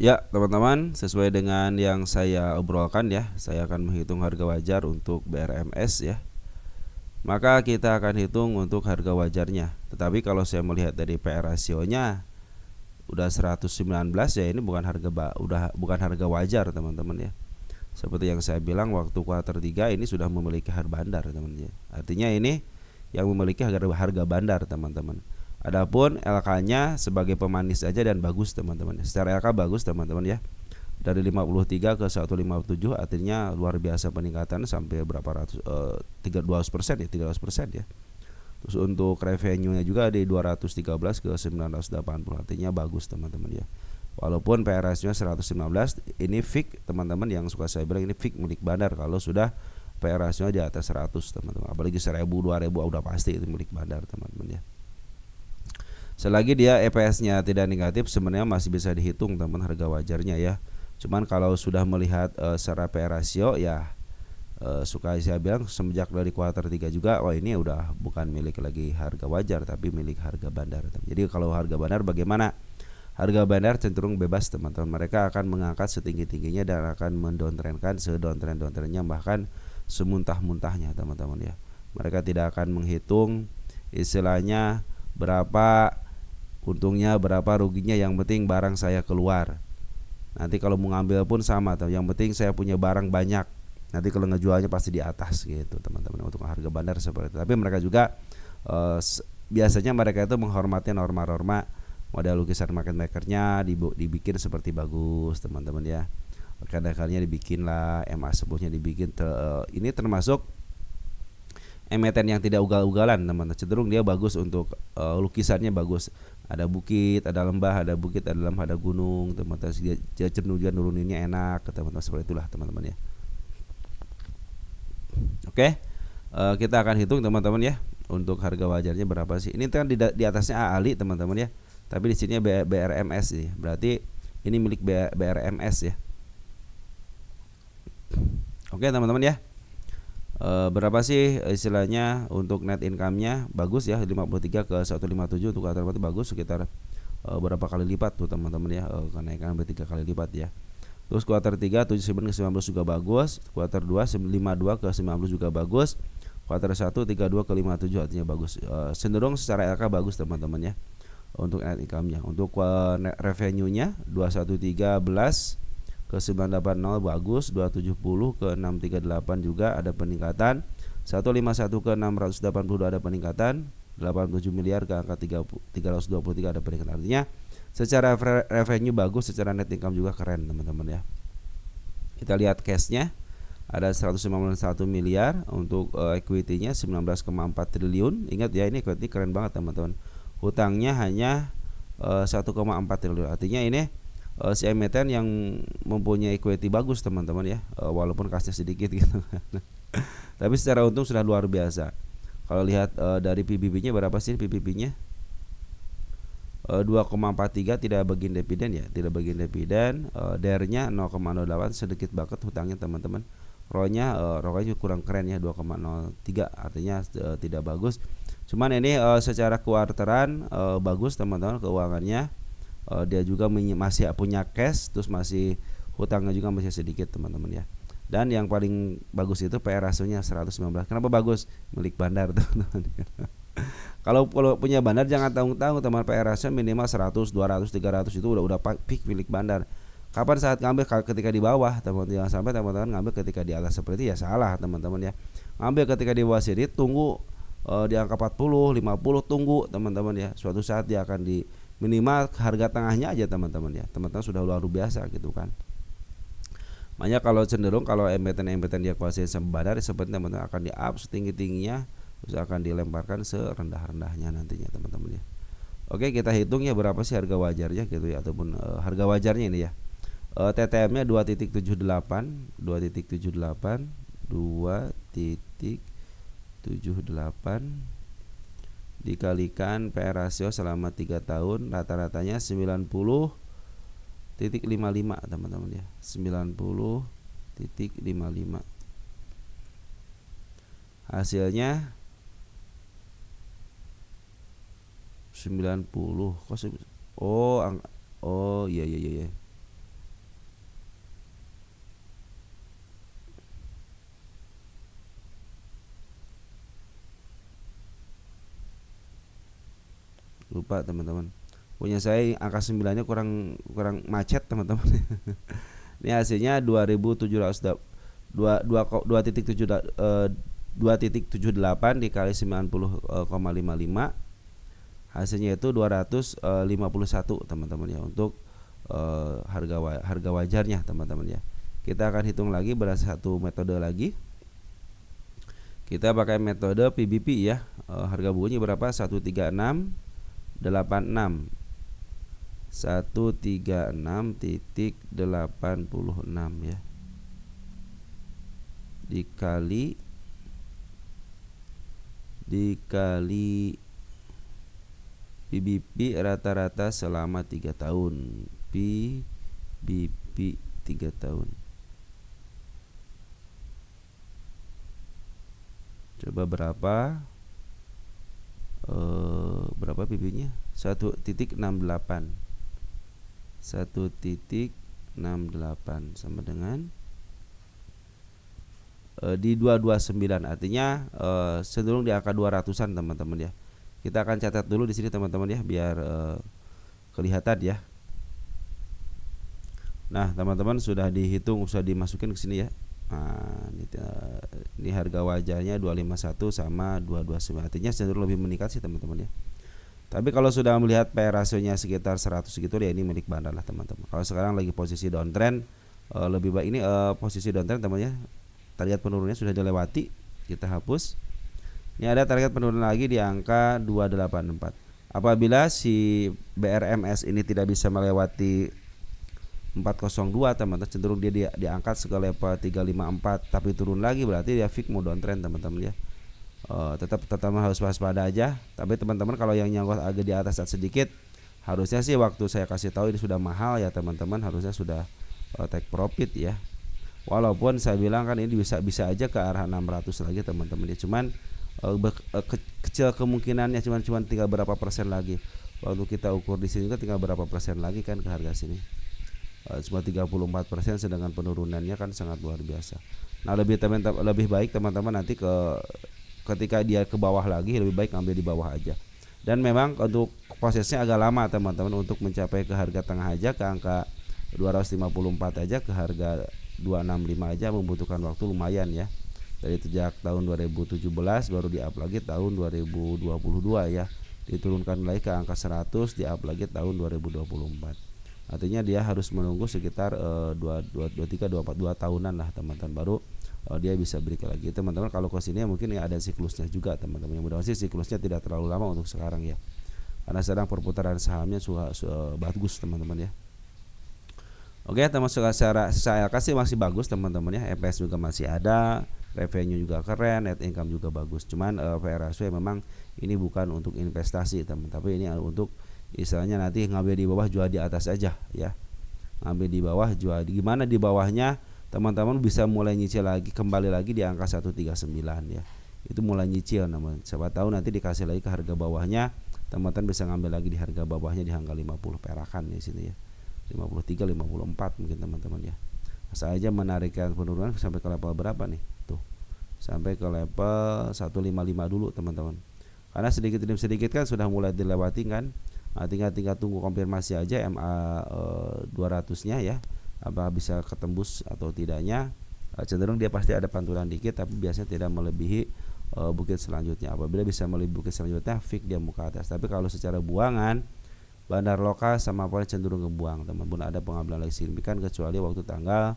Ya, teman-teman, sesuai dengan yang saya obrolkan ya, saya akan menghitung harga wajar untuk BRMS ya. Maka kita akan hitung untuk harga wajarnya. Tetapi kalau saya melihat dari PR rasionya udah 119 ya, ini bukan harga wajar, teman-teman ya. Seperti yang saya bilang waktu kuartal 3 ini sudah memiliki harga bandar, teman-teman ya. Artinya ini yang memiliki harga bandar, teman-teman. Adapun LK-nya sebagai pemanis saja dan bagus, teman-teman. Secara LK bagus, teman-teman ya. Dari 53 ke 157 artinya luar biasa peningkatan sampai berapa ratus 300% ya, 300% ya. Terus untuk revenue-nya juga di 213 ke 980 artinya bagus, teman-teman ya. Walaupun PR ratio-nya 115, ini fix, teman-teman, yang suka saya bilang ini fix milik bandar kalau sudah PR ratio di atas 100, teman-teman. Apalagi 1000 2000 udah pasti itu milik bandar, teman-teman ya. Selagi dia EPS-nya tidak negatif, sebenarnya masih bisa dihitung, teman, harga wajarnya ya. Cuman kalau sudah melihat secara PR ratio ya, suka saya bilang semenjak dari kuartal 3 juga, oh ini udah bukan milik lagi harga wajar tapi milik harga bandar. Jadi kalau harga bandar bagaimana? Harga bandar cenderung bebas, teman-teman. Mereka akan mengangkat setinggi-tingginya dan akan mendowntrendkan sedowntrend-downtrendnya, bahkan semuntah-muntahnya, teman-teman ya. Mereka tidak akan menghitung istilahnya berapa untungnya, berapa ruginya, yang penting barang saya keluar. Nanti kalau mau ngambil pun sama, yang penting saya punya barang banyak. Nanti kalau ngejualnya pasti di atas gitu, teman-teman. Untuk harga bandar seperti itu. Tapi mereka juga biasanya mereka itu menghormati norma-norma model lukisan market makernya dibikin seperti bagus, teman-teman ya. Kadang-kadangnya dibikin lah, MA sebuahnya dibikin ini termasuk emeten yang tidak ugal-ugalan, teman-teman. Cenderung dia bagus untuk lukisannya bagus. Ada bukit, ada lembah, ada bukit, ada lembah, ada gunung, teman-teman. Dia cenderung nuruninnya enak, teman-teman, seperti itulah, teman-teman ya. Oke, kita akan hitung, teman-teman ya, untuk harga wajarnya berapa sih. Ini kan di atasnya AALI, teman-teman ya. Tapi di sini BRMS nih. Berarti ini milik BRMS ya. Oke, teman-teman ya. Berapa sih istilahnya untuk net income-nya? Bagus ya, 53 ke 157 untuk kuartal 4 bagus, sekitar berapa kali lipat tuh, teman-teman ya. Kenaikan hampir 3 kali lipat ya. Terus kuartal 3 79 ke 19 juga bagus, kuartal 2 52 ke 19 juga bagus, kuartal 1 32 ke 57 artinya bagus. Cenderung secara LK bagus, teman-teman ya. Untuk net income-nya, untuk revenue-nya 2113 ke 980 bagus, 270 ke 638 juga ada peningkatan, 151 ke 680 ada peningkatan, 87 miliar ke angka 323 ada peningkatan. Artinya secara revenue bagus, secara net income juga keren, teman-teman ya. Kita lihat cash-nya ada 151 miliar, untuk equity-nya 19,4 triliun. Ingat ya, ini equity keren banget, teman-teman. Hutangnya hanya 1,4 triliun. Artinya ini si emiten yang mempunyai equity bagus, teman-teman ya, walaupun kasnya sedikit gitu. Tapi secara untung sudah luar biasa. Kalau lihat dari PBB-nya berapa sih PBB-nya? 2,43, tidak bagian dividen ya, tidak bagian dividen. DER-nya 0,08, sedikit banget hutangnya, teman-teman. ROE-nya kurang keren ya, 2,03, artinya tidak bagus. Cuman ini secara kuarteran bagus, teman-teman, keuangannya. Dia juga masih punya cash, terus masih hutangnya juga masih sedikit, teman-teman ya. Dan yang paling bagus itu PR rasionya 119. Kenapa bagus? Milik bandar, teman-teman. Kalau punya bandar jangan tanggung-tanggung, teman. PR ratio minimal 100, 200, 300 itu udah peak milik bandar. Kapan saat ngambil? Ketika di bawah, teman-teman. Jangan sampai teman-teman ngambil ketika di atas, seperti ya salah, teman-teman ya. Ngambil ketika di bawah sini, tunggu di angka 40, 50, tunggu, teman-teman ya. Suatu saat dia akan di minimal harga tengahnya aja, teman-teman ya. Teman-teman sudah luar biasa gitu kan. Makanya kalau cenderung kalau emiten-emiten dia kuasai sama bandar, seperti teman-teman akan di up setinggi-tingginya, terus akan dilemparkan serendah-rendahnya nantinya, teman-teman ya. Oke, kita hitung ya berapa sih harga wajarnya gitu ya, ataupun harga wajarnya ini ya. TTM-nya 2.78, 2.78, 2.78 dikalikan PR rasio selama 3 tahun, rata-ratanya 90,55, teman-teman ya. 90,55. Hasilnya 90. Oh, iya iya iya. Lupa teman-teman. Punya saya angka 9-nya kurang kurang macet teman-teman. Ini hasilnya 2700 2.78 dikali 90,55, hasilnya itu 251 teman-teman ya, untuk harga wajarnya teman-teman ya. Kita akan hitung lagi satu metode lagi. Kita pakai metode PBP ya. Harga bukunya berapa? 13686 136.86 ya, dikali PBP rata-rata selama 3 tahun. PBP 3 tahun. Coba berapa PBB-nya? 1.68 sama dengan di 229, artinya cenderung di angka 200-an teman-teman ya. Kita akan catat dulu di sini teman-teman ya, biar kelihatan ya. Nah teman-teman sudah dihitung, sudah dimasukin ke sini ya. Nah, ini harga wajarnya 251 sama 229, artinya cenderung lebih meningkat sih teman-teman ya. Tapi kalau sudah melihat PE rasionya sekitar 100 gitu ya, ini milik bandar lah teman-teman. Kalau sekarang lagi posisi downtrend, lebih baik ini posisi downtrend teman-teman ya. Target penurunannya sudah dilewati, kita hapus. Ini ada target penurunan lagi di angka 284. Apabila si BRMS ini tidak bisa melewati 402 teman-teman, cenderung dia diangkat ke level 354 tapi turun lagi, berarti dia fix mau downtrend teman-teman ya. Tetap harus waspada aja. Tapi teman-teman kalau yang nyangkut agak di atas sedikit, harusnya sih waktu saya kasih tahu ini sudah mahal ya teman-teman, harusnya sudah take profit ya. Walaupun saya bilang kan ini bisa aja ke arah 600 lagi teman-teman ya, cuman kecil kemungkinannya, cuman tinggal berapa persen lagi. Waktu kita ukur di sini kan tinggal berapa persen lagi kan ke harga sini. Cuma 34%, sedangkan penurunannya kan sangat luar biasa. Nah lebih baik teman-teman nanti ketika dia ke bawah lagi, lebih baik ngambil di bawah aja. Dan memang untuk prosesnya agak lama teman-teman, untuk mencapai ke harga tengah aja, ke angka 254 aja, ke harga 265 aja membutuhkan waktu lumayan ya. Dari sejak tahun 2017 baru di-up lagi tahun 2022 ya, diturunkan lagi ke angka 100, di-up lagi tahun 2024. Artinya dia harus menunggu sekitar 23-24 tahunan lah teman-teman, baru dia bisa break lagi teman-teman. Kalau ke sini mungkin ya ada siklusnya juga teman-teman. Yang mudah-mudahan sih siklusnya tidak terlalu lama untuk sekarang ya, karena sedang perputaran sahamnya bagus teman-teman ya. Oke teman, saya kasih masih bagus teman-teman ya. EPS juga masih ada, revenue juga keren, net income juga bagus. Cuman PE ratio memang ini bukan untuk investasi teman, tapi ini untuk istilahnya nanti ngambil di bawah, jual di atas aja ya. Ngambil di bawah, jual gimana di bawahnya teman-teman bisa mulai nyicil lagi, kembali lagi di angka 139 ya. Itu mulai nyicil teman. Siapa tahu nanti dikasih lagi ke harga bawahnya, teman-teman bisa ngambil lagi di harga bawahnya di angka 50 perakan di sini ya. 53, 54 mungkin teman-teman ya. Asal aja menarikkan penurunan sampai ke level berapa nih? Tuh. Sampai ke level 155 dulu teman-teman. Karena sedikit demi sedikit kan sudah mulai dilewati kan. Tinggal tunggu konfirmasi aja MA 200-nya ya, apa bisa ketembus atau tidaknya. Cenderung dia pasti ada pantulan dikit, tapi biasanya tidak melebihi bukit selanjutnya. Apabila bisa melebihi bukit selanjutnya, fix dia muka atas. Tapi kalau secara buangan, bandar lokal sama apa cenderung ngebuang teman-teman, ada pengambilan lagi signifikan, kecuali waktu tanggal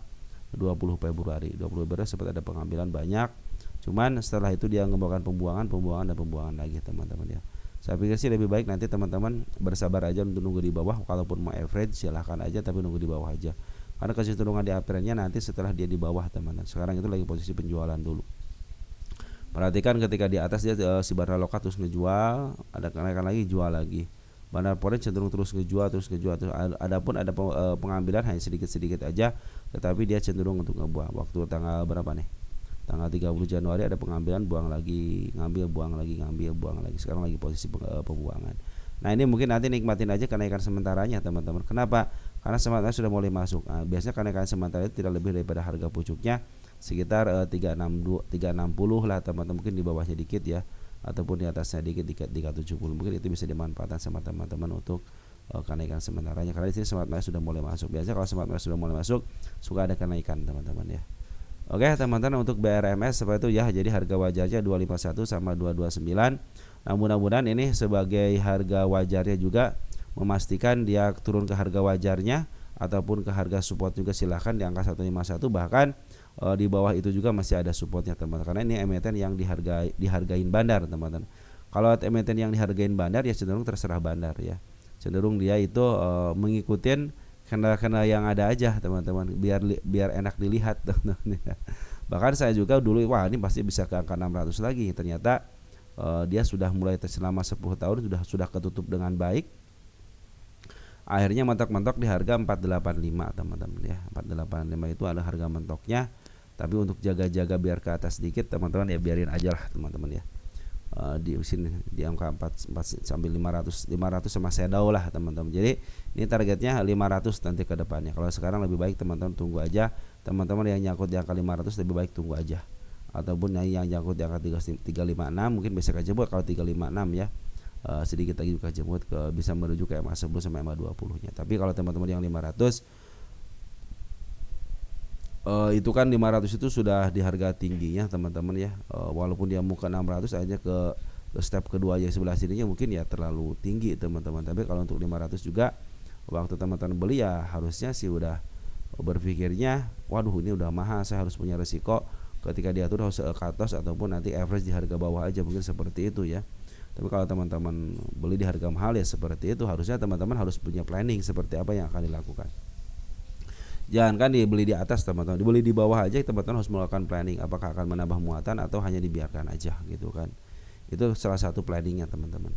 20 Februari sempat ada pengambilan banyak. Cuman setelah itu dia ngebawakan pembuangan lagi teman-teman ya. Saya pikir sih lebih baik nanti teman-teman bersabar aja untuk nunggu di bawah. Kalaupun mau average silahkan aja, tapi nunggu di bawah aja, karena kecenderungan di uptrendnya nanti setelah dia di bawah teman-teman. Sekarang itu lagi posisi penjualan dulu. Perhatikan ketika di atas dia si bandar lokal terus ngejual, ada kenaikan lagi, jual lagi. Bandar foreign cenderung terus ngejual. Adapun ada pengambilan hanya sedikit-sedikit aja, tetapi dia cenderung untuk ngebuang. Waktu tanggal berapa nih? Tanggal 30 Januari ada pengambilan, buang lagi, ngambil, buang lagi, ngambil, buang lagi. Sekarang lagi posisi pembuangan. Nah ini mungkin nanti nikmatin aja kenaikan sementaranya teman-teman. Kenapa? Karena sementara sudah mulai masuk. Biasanya kenaikan sementara itu tidak lebih daripada harga pucuknya sekitar 360 lah teman-teman, mungkin di bawahnya dikit ya. ataupun di atasnya dikit 370, mungkin itu bisa dimanfaatkan sama teman-teman untuk kenaikan sementaranya, karena di sini smart market sudah mulai masuk. Biasanya kalau smart market sudah mulai masuk suka ada kenaikan teman-teman ya. Oke teman-teman, untuk BRMS seperti itu ya. Jadi harga wajarnya 251 sama 229. Nah mudah-mudahan ini sebagai harga wajarnya juga memastikan dia turun ke harga wajarnya ataupun ke harga support juga, silahkan di angka 151, bahkan di bawah itu juga masih ada supportnya teman-teman, karena ini emiten yang dihargain bandar teman-teman. Kalau emiten yang dihargain bandar ya cenderung terserah bandar ya, cenderung dia itu mengikutin kendala-kendala yang ada aja teman-teman, biar enak dilihat teman-teman. Bahkan saya juga dulu, wah ini pasti bisa ke angka 600 lagi, ternyata dia sudah mulai selama 10 tahun sudah ketutup dengan baik. Akhirnya mentok-mentok di harga 485 teman-teman ya. 485 itu ada harga mentoknya. Tapi untuk jaga-jaga biar ke atas sedikit teman-teman ya, biarin aja lah teman-teman ya. Di sini di angka 4 sampai 500 sama shadow lah teman-teman. Jadi ini targetnya 500 nanti ke depannya. Kalau sekarang lebih baik teman-teman tunggu aja. Teman-teman yang nyangkut di angka 500 lebih baik tunggu aja. Ataupun yang nyangkut di angka 356 mungkin bisa kejebak kalau 356 ya. Sedikit lagi juga jemut bisa menuju ke MA 10 sama MA 20 nya. Tapi kalau teman-teman yang 500 itu kan 500 itu sudah di harga tingginya teman-teman ya. Walaupun dia mau ke 600 aja ke step kedua yang sebelah sininya mungkin ya terlalu tinggi teman-teman. Tapi kalau untuk 500 juga waktu teman-teman beli ya harusnya sih udah berpikirnya, waduh ini udah mahal, saya harus punya resiko ketika diatur harus cut loss ataupun nanti average di harga bawah aja, mungkin seperti itu ya. Tapi kalau teman-teman beli di harga mahal ya seperti itu, harusnya teman-teman harus punya planning seperti apa yang akan dilakukan. Jangan kan dibeli di atas teman-teman, dibeli di bawah aja teman-teman harus melakukan planning, apakah akan menambah muatan atau hanya dibiarkan aja gitu kan. Itu salah satu planningnya teman-teman.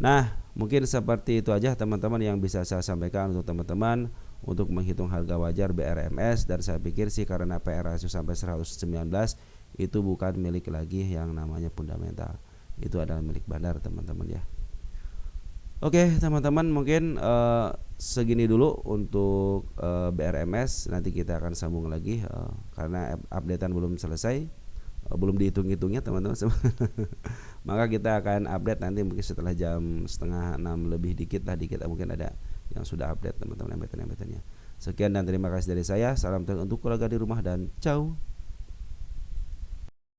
Nah mungkin seperti itu aja teman-teman yang bisa saya sampaikan untuk teman-teman untuk menghitung harga wajar BRMS. Dan saya pikir sih karena PR ratio sampai 119 itu bukan milik lagi yang namanya fundamental, itu adalah milik bandar teman-teman ya. Oke teman-teman, mungkin segini dulu untuk BRMS. Nanti kita akan sambung lagi karena updatean belum selesai, belum dihitung-hitungnya teman-teman. Maka kita akan update nanti mungkin setelah jam 5:30 lebih dikit mungkin ada yang sudah update teman-teman emiten-emitennya. Sekian dan terima kasih dari saya. Salam untuk keluarga di rumah dan ciao.